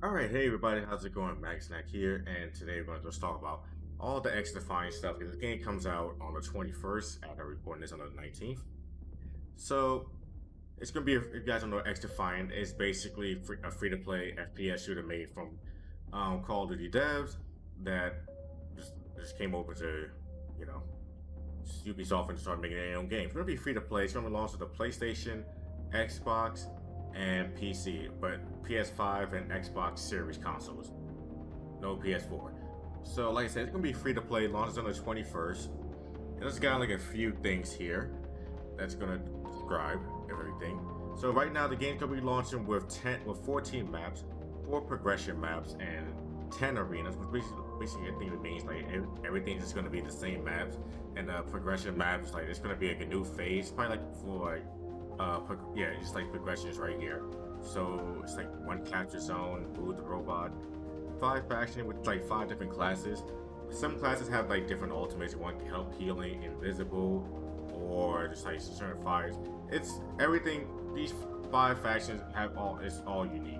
Alright, hey everybody, how's it going? Max Snack here, and today we're going to just talk about all the XDefiant stuff because the game comes out on the 21st, and I'm recording this on the 19th. So, it's going to be, if you guys don't know, XDefiant is basically a free-to-play FPS shooter made from Call of Duty devs that just came over to, you know, Ubisoft and started making their own games. It's going to be free-to-play. It's going to be launched to the PlayStation, Xbox, and PC, but PS5 and Xbox Series consoles. No PS4. So, like I said, it's gonna be free to play. Launches on the 21st. And it's got like a few things here that's gonna describe everything. So right now, the game's gonna be launching with 14 maps, 4 progression maps, and 10 arenas. Which basically, I think it means like everything's just gonna be the same maps, and progression maps like it's gonna be like a new phase, probably like for like. Yeah, just like progressions right here. So it's like 1 capture zone, move the robot, 5 faction with like 5 different classes. Some classes have like different ultimates. One can help healing, invisible, or just like certain fires. It's everything. These 5 factions have it's all unique.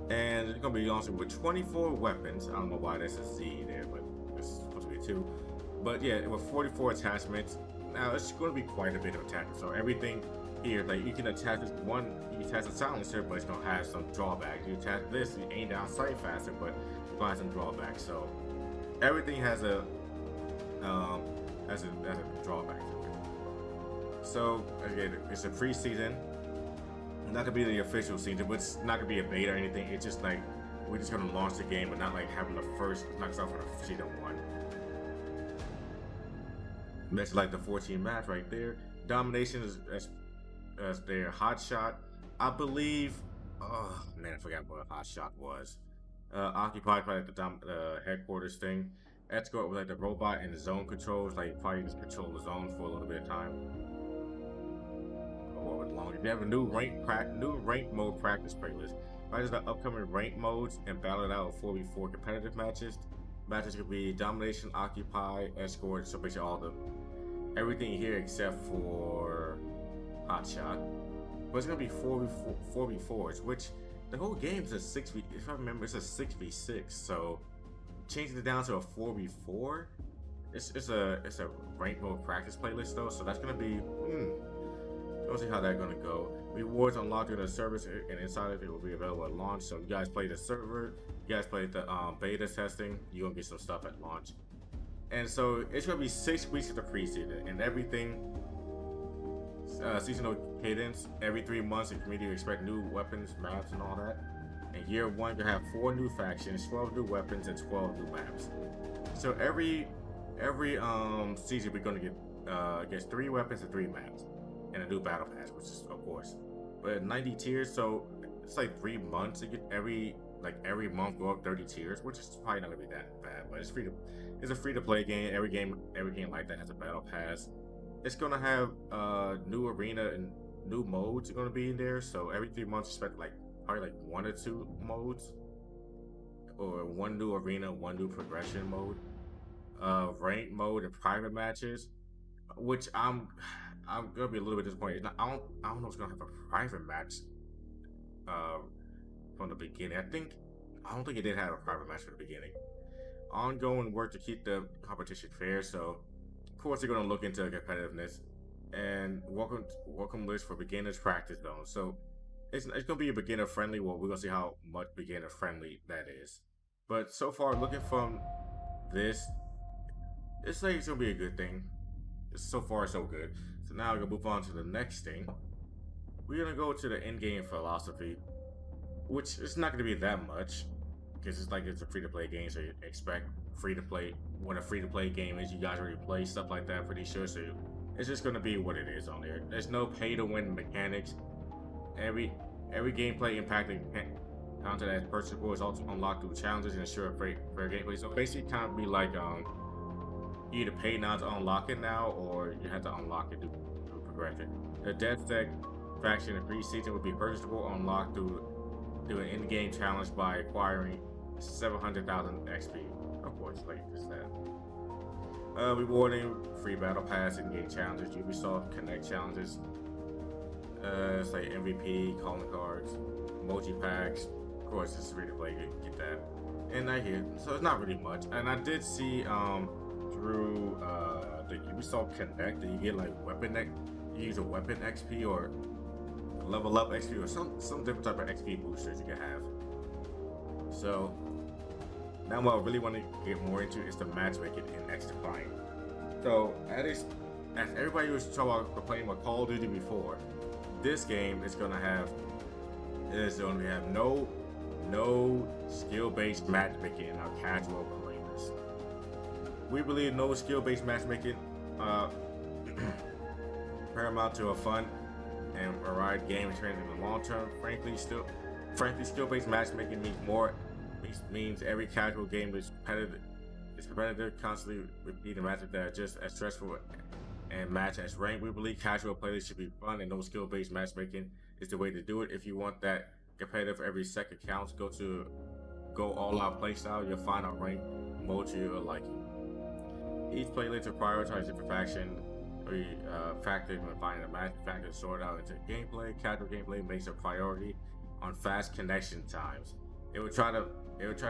And it's gonna be launching with 24 weapons. I don't know why there's a Z there, but it's supposed to be 2. But yeah, with 44 attachments. Now it's going to be quite a bit of attachment. So everything here, like you can attach this one, you can attach a silencer, but it's going to have some drawbacks. You attach this, you aim down sight faster, but it's going to have some drawbacks. So everything has a drawback. So again, it's a pre-season. Not gonna be the official season, but it's not gonna be a beta or anything. It's just like we're just gonna launch the game, but not like having the first knocks off on the season 1. That's like the 14 maps right there. Domination is as their hot shot. I believe. Oh man, I forgot what a hot shot was. Occupy probably like the headquarters thing. Escort with like the robot and the zone controls. Like probably just control the zone for a little bit of time. Or long. If you have a new rank mode practice playlist, right? There's the upcoming rank modes and battle it out 4v4 competitive matches. Matches could be domination, occupy, escort, so basically all the everything here except for hotshot. But it's gonna be 4v4s, which the whole game's a 6v. If I remember, it's a 6v6. So changing it down to a 4v4, it's a rank mode practice playlist though. So that's gonna be we'll see how that's gonna go. Rewards unlocked in the service, and inside of it will be available at launch. So you guys play the server, you guys play the beta testing, you're gonna get some stuff at launch. And so it's gonna be 6 weeks of the preseason, and everything seasonal cadence every 3 months. And community expect new weapons, maps, and all that. And year 1 you have 4 new factions, 12 new weapons, and 12 new maps. So every season we're gonna get 3 weapons and 3 maps, and a new battle pass, which is of course. But 90 tiers, so it's like 3 months to get every month go up 30 tiers, which is probably not gonna be that bad. But it's a free to play game. Every game like that has a battle pass. It's gonna have new arena and new modes are gonna be in there. So every 3 months expect like probably like 1 or 2 modes, or 1 new arena, 1 new progression mode, rank mode, and private matches, which I'm gonna be a little bit disappointed. I don't know if it's gonna have a private match from the beginning. I don't think it did have a private match from the beginning. Ongoing work to keep the competition fair. So of course they're gonna look into competitiveness, and welcome list for beginners practice zone. So it's gonna be a beginner friendly. Well, we're gonna see how much beginner friendly that is. But so far, looking from this, it's like it's gonna be a good thing. So far, so good. So now we're gonna move on to the next thing. We're gonna go to the in-game philosophy, which is not gonna be that much, because it's a free-to-play game, so you expect free-to-play. What a free-to-play game is, you guys already play stuff like that pretty sure. So it's just gonna be what it is on there. There's no pay-to-win mechanics. Every gameplay impacting content as purchasable is also unlocked through challenges and ensure fair gameplay. So basically, kind of be like you either pay now to unlock it now, or you have to unlock it through progression. The Death Deck faction in pre-season will be purchasable, unlocked through an in-game challenge by acquiring 700,000 XP. Of course, like just that. Rewarding free battle pass, in-game challenges, Ubisoft Connect challenges. It's like MVP, calling cards, emoji packs, Of course, it's free to play. You get that, and I hear so it's not really much. And I did see through the Ubisoft Connect that you get like you use a weapon XP or level up XP or some different type of XP boosters you can have. So now what I really want to get more into is the matchmaking in XDefiant. So as everybody was talking about playing with Call of Duty before, this game is gonna have no skill-based matchmaking in our casual players. We believe no skill-based matchmaking paramount to a fun and varied game experience in the long term. Frankly, skill-based matchmaking means every casual game is competitive, constantly repeating matches that are just as stressful and match as ranked. We believe casual players should be fun, and no skill-based matchmaking is the way to do it. If you want that competitive every second counts, go all-out playstyle. You'll find a ranked mode to your liking. Each playlist will prioritize different factors when finding a match factor sort out into gameplay. Casual gameplay makes a priority on fast connection times. It will try to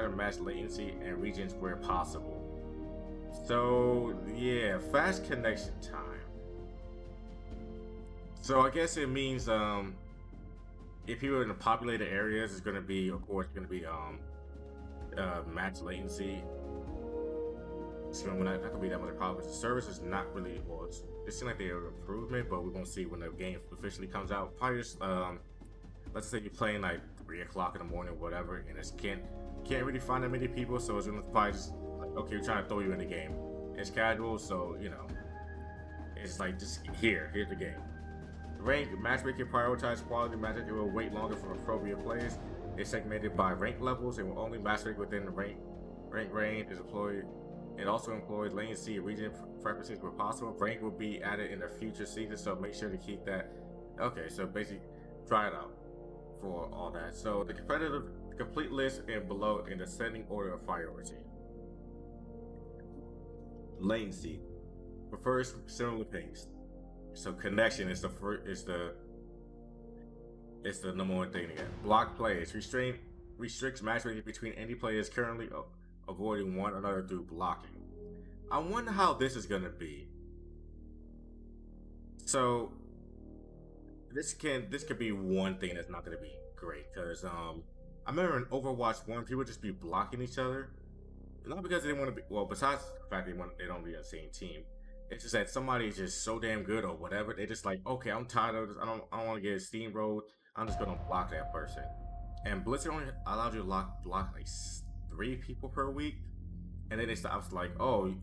match latency and regions where possible. So yeah, fast connection time. So I guess it means if you're in the populated areas, it's going to be, of course, match latency. So not going to be that much of a problem. The service is not really, well, it seems like they're an improvement, but we're going to see when the game officially comes out. Probably just, let's say you're playing like 3 o'clock in the morning or whatever, and it can't really find that many people, so it's going to probably just like, okay, we're trying to throw you in the game. It's casual, so, you know, it's like, just here's the game. Rank matchmaking prioritize quality matches. It will wait longer for appropriate players. It's segmented by rank levels and will only matchmake within the rank range. It also employs latency and region preferences where possible. Rank will be added in the future season, so make sure to keep that. Okay, so basically, try it out for all that. So the complete list and below in descending order of priority. Latency prefers similar pings. So connection is the number one thing to get. Block players restricts matchmaking between any players currently avoiding one another through blocking. I wonder how this is gonna be. So this could be one thing that's not gonna be great, because I remember in Overwatch 1 people just be blocking each other. Not because they want to be, well, besides the fact they don't be on the same team. It's just that somebody is just so damn good or whatever. They just like, okay, I'm tired of this. I don't want to get steamrolled. I'm just gonna block that person. And Blizzard only allowed you to block like 3 people per week. And then I was like, oh,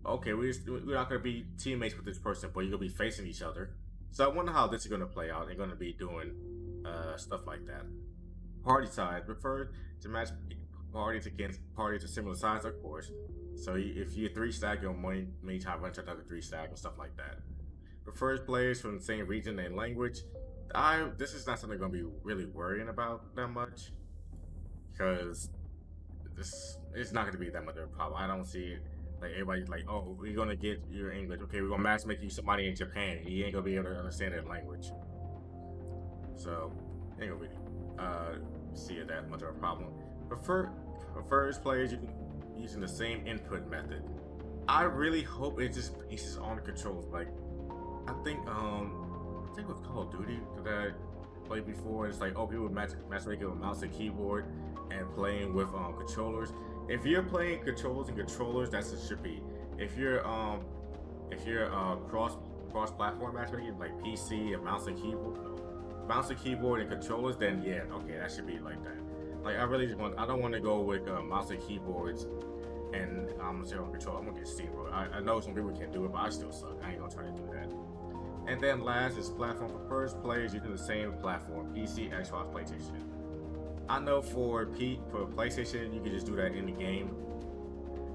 okay, we're not gonna be teammates with this person, but you're gonna be facing each other. So I wonder how this is gonna play out. They're gonna be doing stuff like that. Party size preferred to match parties against parties of similar size, of course. So if you're 3-stack, you'll many times run to another 3-stack and stuff like that. Prefers players from the same region and language. This is not something I'm gonna be really worrying about that much, because it's not gonna be that much of a problem. I don't see it like everybody's like, oh, we're gonna get your English. Okay, we're gonna matchmake you somebody in Japan. He ain't gonna be able to understand that language. So ain't gonna really see it that much of a problem. Prefers players using the same input method. I really hope it just bases on the controls. Like, I think with Call of Duty that I played before, it's like, oh, people matchmaking with mouse and keyboard and playing with controllers. If you're playing controllers, that's what it should be. If you're cross-platform matchmaking, like PC and mouse and keyboard and controllers, then yeah, okay, that should be like that. Like, I don't want to go with mouse and keyboards and I'm gonna say on control. I'm gonna get steamrolled. I know some people can do it, but I still suck. I ain't gonna try to do that. And then last is platform prefers players using the same platform: PC, Xbox, PlayStation. I know for PlayStation, you can just do that in the game.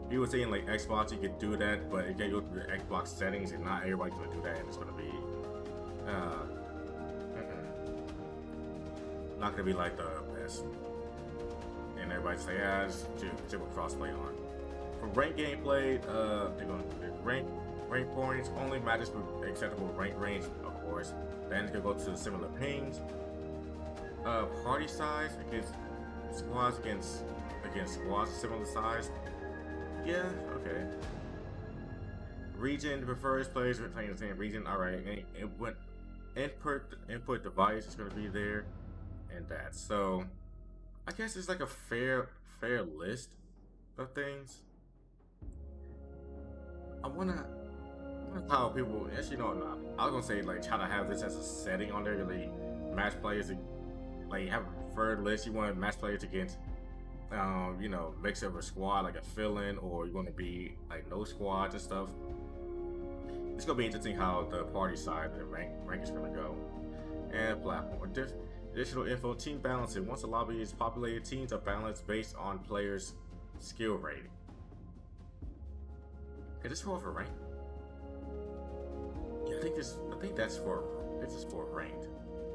People saying like Xbox, you could do that, but you gotta go through the Xbox settings, and not everybody's gonna do that, and it's gonna be not gonna be like the best. And everybody say, yeah, just with crossplay on. For rank gameplay, they're going to rank points only matters for acceptable rank range, of course. Then you can go to similar pings. Party size, because squads against squads of similar size. Yeah, okay. Region prefers players who are playing the same region. Alright, and input device is gonna be there and that. So I guess it's like a fair list of things. I wonder how people actually no, I was gonna say like try to have this as a setting on there, like match players, like have a preferred list. You want match players against you know, mix of a squad like a fill-in, or you want to be like no squads and stuff. It's gonna be interesting how the party side and rank is gonna go. And platform additional info: team balancing. Once a lobby is populated, teams are balanced based on players' skill rating. Is this for rank? Yeah, I think that's for ranked.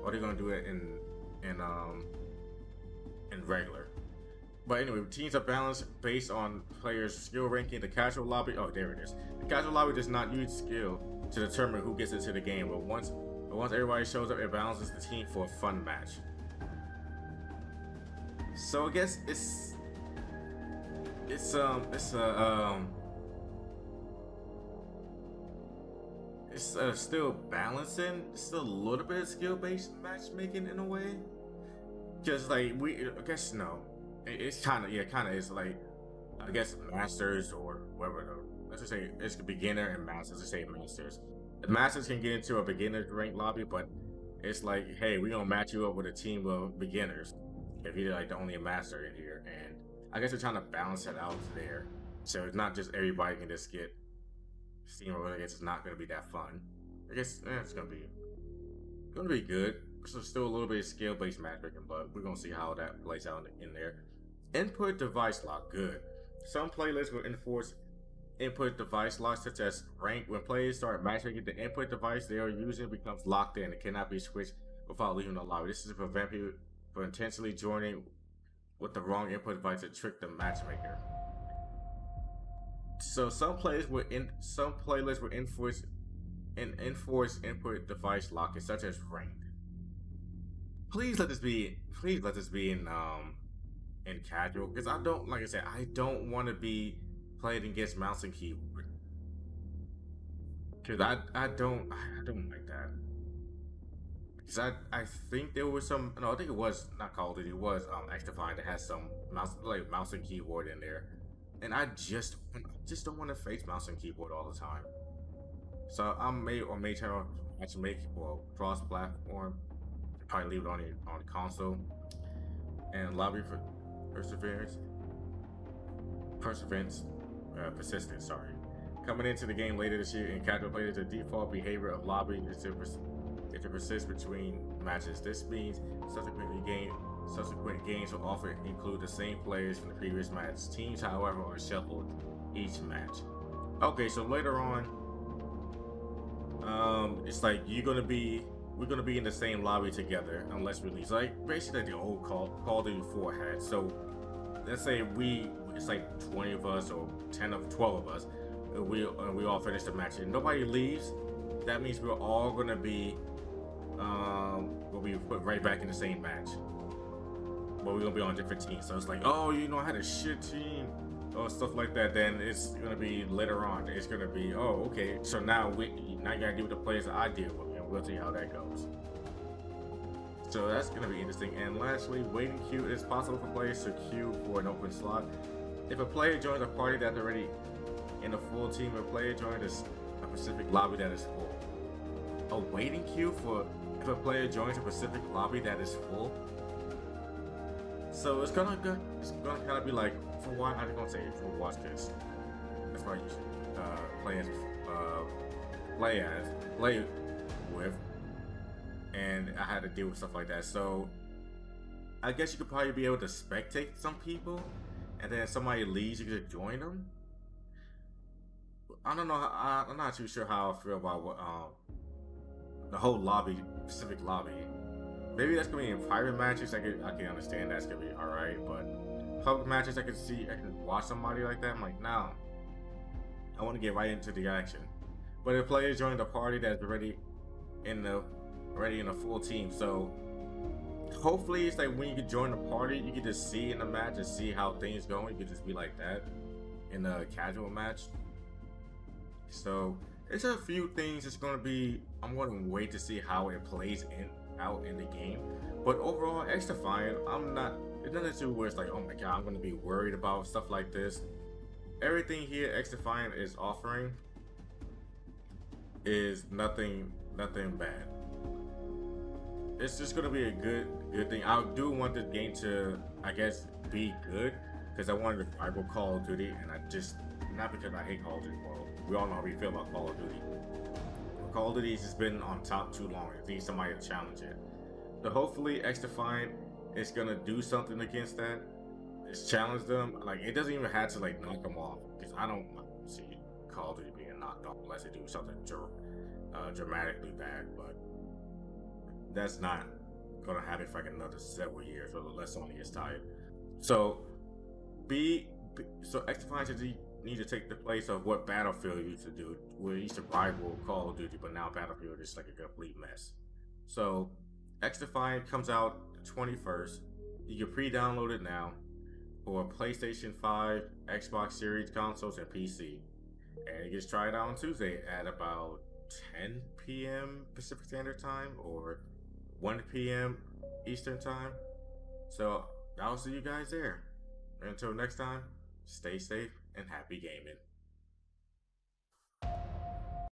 Or they're gonna do it in regular. But anyway, teams are balanced based on players' skill ranking. The casual lobby, oh there it is. The casual lobby does not use skill to determine who gets into the game, but once everybody shows up, it balances the team for a fun match. So I guess it's still balancing. It's still a little bit of skill-based matchmaking in a way. Just like I guess no. It's kind of is like, I guess masters or whatever. Let's just say it's a beginner and masters. Let's say masters. The masters can get into a beginner ranked lobby, but it's like, hey, we gonna match you up with a team of beginners if you're like the only master in here. And I guess they're trying to balance it out there, so it's not just everybody can just get steamrolled. I guess it's not gonna be that fun. I guess it's gonna be good. So still a little bit of skill-based matchmaking, but we're gonna see how that plays out in there. Input device lock, good. Some playlists will enforce input device locks, such as rank. When players start matchmaking, the input device they are using becomes locked in. It cannot be switched without leaving the lobby. This is to prevent people from intentionally joining with the wrong input device to trick the matchmaker. So some playlists will enforce input device locking, such as ranked. Please let this be in casual, because I don't, like I said, I don't want to be played against mouse and keyboard, because I don't like that. Because I think there was some, no, I think it was not Call of Duty, it was XDefiant that has some mouse and keyboard in there, and I just don't want to face mouse and keyboard all the time. So I may turn on matchmake or cross platform. Probably leave it on the console. And lobby for persistence. Sorry. Coming into the game later this year, in casual players, the default behavior of lobby is to persist between matches. This means subsequent games will often include the same players from the previous match. Teams, however, are shuffled each match. Okay, so later on, it's like we're gonna be in the same lobby together unless we leave. Like basically the old Call of Duty 4 had. So let's say it's like 20 of us or 12 of us. We all finish the match and nobody leaves. That means we're all gonna be we'll be put right back in the same match. But we're gonna be on different teams. So it's like, oh, you know, I had a shit team or stuff like that. Then it's gonna be later on. It's gonna be, oh, okay. So now you gotta deal with the players that I deal with. We'll see how that goes. So that's going to be interesting. And lastly, waiting queue. It is possible for players to queue for an open slot. If a player joins a party that's already in a full team, a player joins a specific lobby that is full. A waiting queue for if a player joins a specific lobby that is full. So it's gonna kind of be like, for what I'm gonna say for watch this. That's why you should play with, and I had to deal with stuff like that. So I guess you could probably be able to spectate some people, and then if somebody leaves, you could join them. I don't know. I'm not too sure how I feel about what the whole specific lobby. Maybe that's gonna be in private matches. I can understand that's gonna be all right, but public matches, I can watch somebody like that. I'm like, no, I want to get right into the action. But if players join the party that's already in a full team, so hopefully it's like when you can join the party, you can just see in the match and see how things going. You can just be like that in a casual match. So it's a few things. It's gonna be. I'm gonna wait to see how it plays out in the game. But overall, XDefiant, I'm not. It's nothing to where it's like, oh my god, I'm gonna be worried about stuff like this. Everything here XDefiant is offering is nothing bad. It's just gonna be a good thing. I do want this game to, I guess, be good because I wanted to rival Call of Duty, and I just not because I hate Call of Duty. Well, we all know how we feel about Call of Duty. Call of Duty's just been on top too long. It needs somebody to challenge it. So hopefully XDefiant is gonna do something against that. Just challenge them. Like it doesn't even have to like knock them off because I don't see Call of Duty being knocked off unless they do something dramatically bad. But that's not gonna happen for like another several years, or unless Sony is tired. So so XDefiant need to take the place of what Battlefield used to do, where it used to rival Call of Duty, but now Battlefield is like a complete mess. So XDefiant comes out the 21st. You can pre-download it now for PlayStation 5, Xbox Series consoles, and PC. And you just try it out on Tuesday at about 10 p.m. Pacific Standard Time or 1 p.m. Eastern Time. So I'll see you guys there. Until next time, stay safe and happy gaming.